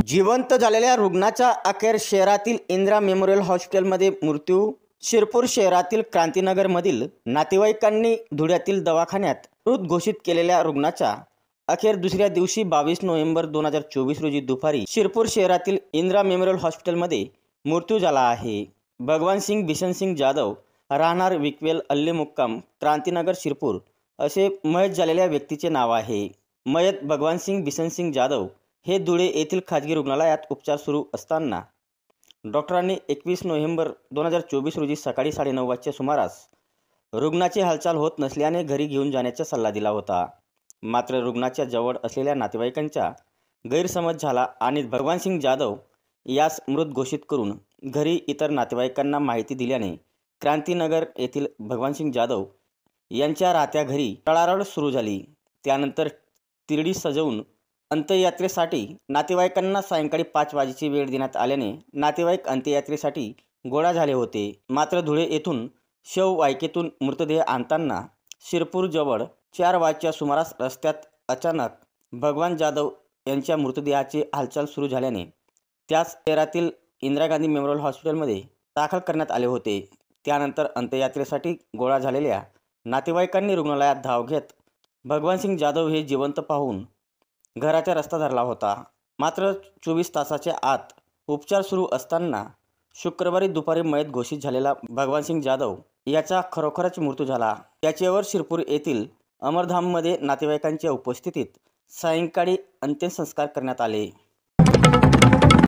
जिवंत झालेल्या रुग्णाचा अखेर शहरातील इंदिरा मेमोरियल हॉस्पिटलमध्ये मृत्यू। शिरपूर शहरातील क्रांतीनगरमधील नातेवाईकांनी धुळ्यातील दवाखान्यात मृत घोषित केलेल्या रुग्णाचा अखेर दुसऱ्या दिवशी 22 नोव्हेंबर 2024 रोजी दुपारी शिरपूर शहरातील इंदिरा मेमोरियल हॉस्पिटलमध्ये मृत्यू झाला आहे। भगवान सिंग बिशन सिंग जाधव राहणार विकवेल अल्ले मुक्काम क्रांतीनगर शिरपूर असे मयत झालेल्या व्यक्तीचे नाव आहे। मयत भगवान सिंग बिशन सिंग जाधव हे धुळे येथील खाजगी रुग्णालयात उपचार सुरू असताना डॉक्टरांनी 21 नोव्हेंबर 2024 रोजी सकाळी 9:30 वाजच्या सुमारास रुग्णाची हालचाल होत नसल्याने घरी घेऊन जाण्याचा सल्ला दिला होता। मात्र रुग्णाच्या जवळ असलेल्या नातेवाईकांचा गैरसमज झाला आणि भगवान सिंग जाधव यास मृत घोषित करून घरी इतर नातेवाईकांना माहिती दिल्याने क्रांतीनगर येथील भगवान सिंग जाधव यांच्या राहत्या घरी टळाटळ सुरू झाली। त्यानंतर तिरडी सजवून अंत्ययात्रेसाठी नातेवाईकांना सायंकाळी 5 वाजेची वेळ देण्यात आल्याने नातेवाईक अंत्ययात्रेसाठी गोळा झाले होते। मात्र धुळे येथून शववाहिकेतून मृतदेह आणताना शिरपूरजवळ 4 वाजच्या सुमारास रस्त्यात अचानक भगवान जाधव यांच्या मृतदेहाची हालचाल सुरू झाल्याने त्यास शहरातील इंदिरा गांधी मेमोरियल हॉस्पिटलमध्ये दाखल करण्यात आले होते। त्यानंतर अंत्ययात्रेसाठी गोळा झालेल्या नातेवाईकांनी रुग्णालयात धाव घेत भगवान सिंग जाधव हे जिवंत पाहून घराचा रस्ता धरला होता। मात्र 24 तासाच्या आत उपचार सुरू असताना शुक्रवारी दुपारी मयत घोषित झालेला भगवान सिंग जाधव याचा खरोखरच मृत्यू झाला। त्याच्यावर शिरपूर येथील अमरधाममध्ये नातेवाईकांच्या उपस्थितीत सायंकाळी अंत्यसंस्कार करण्यात आले।